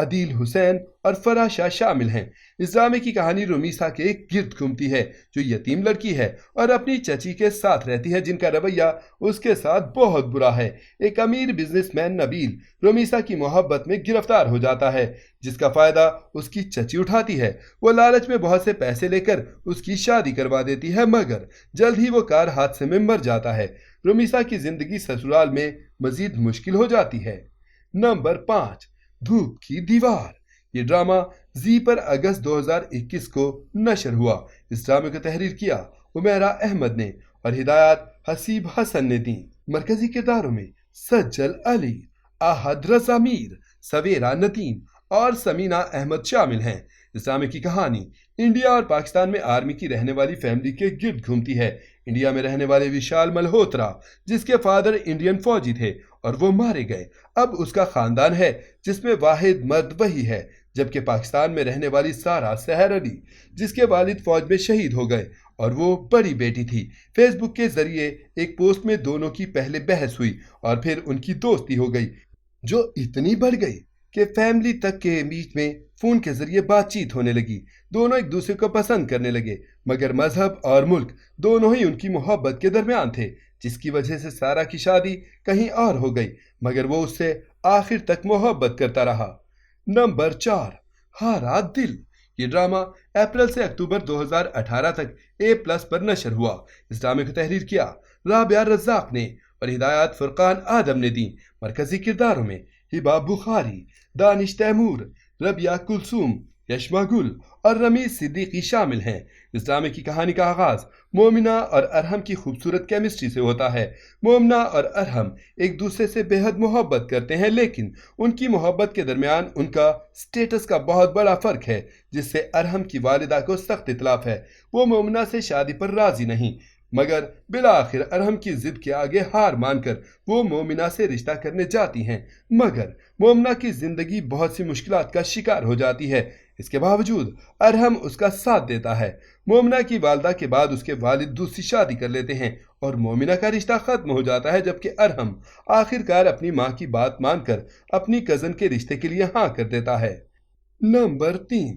عدیل حسین اور فرح شاہ شامل ہیں۔ اس ڈرامے کی کہانی رمیسا کے گرد گھومتی ہے جو یتیم لڑکی ہے اور اپنی چچی کے ساتھ رہتی ہے جن کا رویہ اس کے ساتھ بہت برا ہے۔ ایک امیر بزنس مین نبیل رمیسا کی محبت میں گرفتار ہو جاتا ہے جس کا فائدہ اس کی چچی اٹھاتی ہے۔ وہ لالچ میں بہت سے پیسے لے کر اس کی شادی کروا دیتی ہے مگر جلد ہی وہ کار حادثے میں مر جاتا ہے۔ رمیسا کی زندگی سسرال میں مزید مشکل ہو جاتی ہے۔ نمبر 5، دھوپ کی دیوار۔ یہ ڈرامہ زی پر اگست 2021 کو نشر ہوا۔ اس ڈرامے کو تحریر کیا عمیرہ احمد نے اور ہدایات حسیب حسن نے دی۔ مرکزی کرداروں میں سجل علی، احد رضا میر، سویرا ندیم اور سمینہ احمد شامل ہیں۔ اس ڈرامے کی کہانی انڈیا اور پاکستان میں آرمی کی رہنے والی فیملی کے گرد گھومتی ہے۔ انڈیا میں رہنے والے وشال ملہوترا جس کے فادر انڈین فوجی تھے اور وہ مارے گئے، اب اس کا خاندان ہے جس میں واحد مرد وہی ہے، جبکہ پاکستان میں رہنے والی سارا سحر علی جس کے والد فوج میں شہید ہو گئے اور وہ بڑی بیٹی تھی۔ فیس بک کے ذریعے ایک پوسٹ میں دونوں کی پہلے بحث ہوئی اور پھر ان کی دوستی ہو گئی جو اتنی بڑھ گئی کہ فیملی تک کے بیچ میں فون کے ذریعے بات چیت ہونے لگی۔ دونوں ایک دوسرے کو پسند کرنے لگے مگر مذہب اور ملک دونوں ہی ان کی محبت کے درمیان تھے جس کی وجہ سے سارا کی شادی کہیں اور ہو گئی مگر وہ اس سے آخر تک محبت کرتا رہا۔ نمبر 4، ہارا دل۔ یہ ڈرامہ اپریل سے اکتوبر 2018 تک A+ پر نشر ہوا۔ اس ڈرامے کو تحریر کیا رابعہ رزاق نے اور ہدایات فرقان آدم نے دی۔ مرکزی کرداروں میں ہبہ بخاری، دانش تیمور، ربیہ کلثوم، یشما گل اور رمیز صدیقی شامل ہیں۔ اس ڈرامے کی کہانی کا آغاز مومنہ اور ارحم کی خوبصورت کیمسٹری سے ہوتا ہے۔ مومنہ اور ارحم ایک دوسرے سے بے حد محبت کرتے ہیں لیکن ان کی محبت کے درمیان ان کا سٹیٹس کا بہت بڑا فرق ہے جس سے ارحم کی والدہ کو سخت اختلاف ہے۔ وہ مومنہ سے شادی پر راضی نہیں مگر بالآخر ارحم کی ضد کے آگے ہار مان کر وہ مومنہ سے رشتہ کرنے جاتی ہیں مگر مومنہ کی زندگی بہت سی مشکلات کا شکار ہو جاتی ہے۔ اس کے باوجود ارحم اس کا ساتھ دیتا ہے۔ مومنہ کی والدہ کے بعد اس کے والد دوسری شادی کر لیتے ہیں اور مومنہ کا رشتہ ختم ہو جاتا ہے جبکہ ارحم آخر کار اپنی ماں کی بات مان کر اپنی کزن کے رشتے کے لیے ہاں کر دیتا ہے۔ نمبر 3،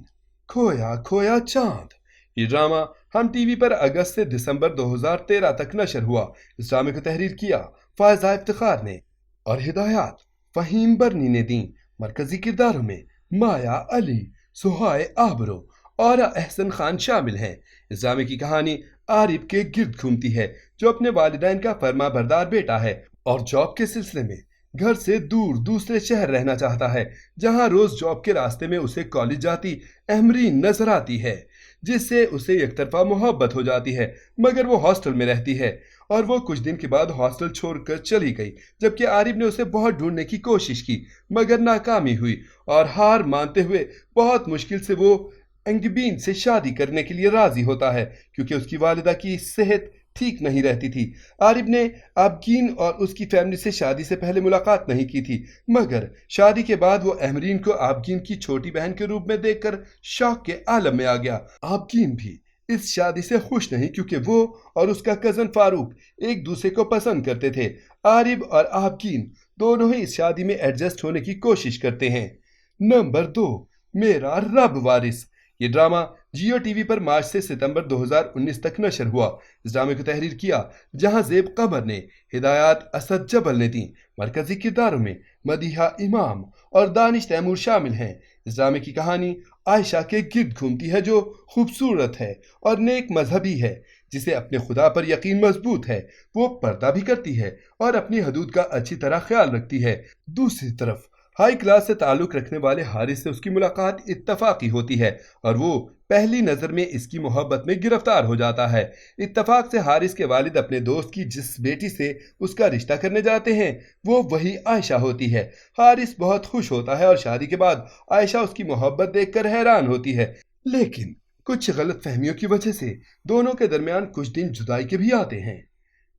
کھویا کھویا چاند۔ یہ ڈرامہ ہم ٹی وی پر اگست سے دسمبر 2013 تک نشر ہوا۔ اس ڈرامے کو تحریر کیا فائزہ افتخار نے اور ہدایات فہیم برنی نے دیں۔ مرکزی کرداروں میں مایا علی، سہائے آبرو اور احسن خان شامل ہیں۔ اس ڈرامے کی کہانی عارف کے گرد گھومتی ہے جو اپنے والدین کا فرما بردار بیٹا ہے اور جاب کے سلسلے میں گھر سے دور دوسرے شہر رہنا چاہتا ہے جہاں روز جاب کے راستے میں اسے کالج جاتی احمرین نظر آتی ہے جس سے اسے یک طرفہ محبت ہو جاتی ہے مگر وہ ہاسٹل میں رہتی ہے اور وہ کچھ دن کے بعد ہاسٹل چھوڑ کر چلی گئی جبکہ عارف نے اسے بہت ڈھونڈنے کی کوشش کی مگر ناکامی ہوئی اور ہار مانتے ہوئے بہت مشکل سے وہ انگبین سے شادی کرنے کے لیے راضی ہوتا ہے کیونکہ اس کی والدہ کی صحت ٹھیک نہیں رہتی تھی۔ عارف نے آبگین اور اس کی فیملی سے شادی سے پہلے ملاقات نہیں کی تھی مگر شادی کے بعد وہ احمرین کو آبگین کی چھوٹی بہن کے روپ میں دیکھ کر شوق کے عالم میں آ گیا۔ آبگین بھی اس شادی سے خوش نہیں کیونکہ وہ اور اس کا کزن فاروق ایک دوسرے کو پسند کرتے تھے۔ عارف اور آبگین دونوں ہی اس شادی میں ایڈجسٹ ہونے کی کوشش کرتے ہیں۔ نمبر 2، میرا رب وارث۔ یہ ڈرامہ جیو ٹی وی پر مارچ سے ستمبر 2019 تک نشر ہوا۔ اس ڈرامے کو تحریر کیا جہاں زیب قمر نے، ہدایات اسد جبل نے دیں۔ مرکزی کرداروں میں مدیحہ امام اور دانش تیمور شامل ہیں۔ اس ڈرامے کی کہانی عائشہ کے گرد گھومتی ہے جو خوبصورت ہے اور نیک مذہبی ہے جسے اپنے خدا پر یقین مضبوط ہے۔ وہ پردہ بھی کرتی ہے اور اپنی حدود کا اچھی طرح خیال رکھتی ہے۔ دوسری طرف ہائی کلاس سے تعلق رکھنے والے حارث سے اس کی ملاقات اتفاقی ہوتی ہے اور وہ پہلی نظر میں اس کی محبت میں گرفتار ہو جاتا ہے۔ اتفاق سے حارث کے والد اپنے دوست کی جس بیٹی سے اس کا رشتہ کرنے جاتے ہیں وہ وہی عائشہ ہوتی ہے۔ حارث بہت خوش ہوتا ہے اور شادی کے بعد عائشہ اس کی محبت دیکھ کر حیران ہوتی ہے لیکن کچھ غلط فہمیوں کی وجہ سے دونوں کے درمیان کچھ دن جدائی کے بھی آتے ہیں۔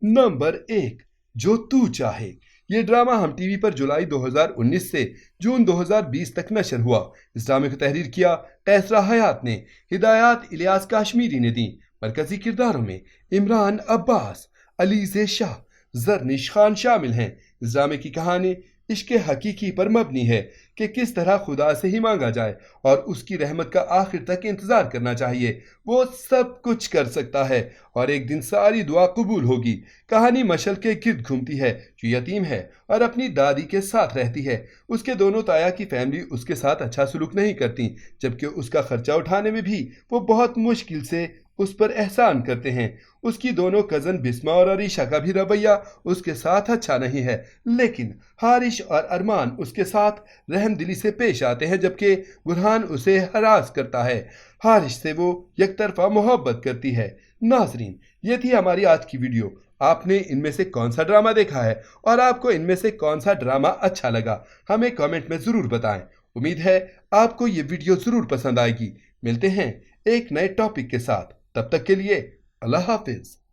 نمبر 1، جو تو چاہے۔ یہ ڈرامہ ہم ٹی وی پر جولائی 2019 سے جون 2020 تک نشر ہوا۔ اس ڈرامے کو تحریر کیا قیسرہ حیات نے، ہدایات الیاس کاشمیری نے دیں۔ مرکزی کرداروں میں عمران عباس، علیز شاہ، زرنش خان شامل ہیں۔ اس ڈرامے کی کہانی عشق حقیقی پر مبنی ہے کہ کس طرح خدا سے ہی مانگا جائے اور اس کی رحمت کا آخر تک انتظار کرنا چاہیے۔ وہ سب کچھ کر سکتا ہے اور ایک دن ساری دعا قبول ہوگی۔ کہانی مشعل کے گرد گھومتی ہے جو یتیم ہے اور اپنی دادی کے ساتھ رہتی ہے۔ اس کے دونوں تایا کی فیملی اس کے ساتھ اچھا سلوک نہیں کرتی، جبکہ اس کا خرچہ اٹھانے میں بھی وہ بہت مشکل سے اس پر احسان کرتے ہیں۔ اس کی دونوں کزن بسما اور عریشہ کا بھی رویہ اس کے ساتھ اچھا نہیں ہے، لیکن حارث اور ارمان اس کے ساتھ رحم دلی سے پیش آتے ہیں، جبکہ برہان اسے ہراس کرتا ہے۔ حارث سے وہ یک طرفہ محبت کرتی ہے۔ ناظرین، یہ تھی ہماری آج کی ویڈیو۔ آپ نے ان میں سے کون سا ڈرامہ دیکھا ہے اور آپ کو ان میں سے کون سا ڈرامہ اچھا لگا؟ ہمیں کامنٹ میں ضرور بتائیں۔ امید ہے آپ کو یہ ویڈیو ضرور پسند آئے گی۔ ملتے ہیں ایک نئے ٹاپک کے ساتھ، تب تک کے لیے اللہ حافظ۔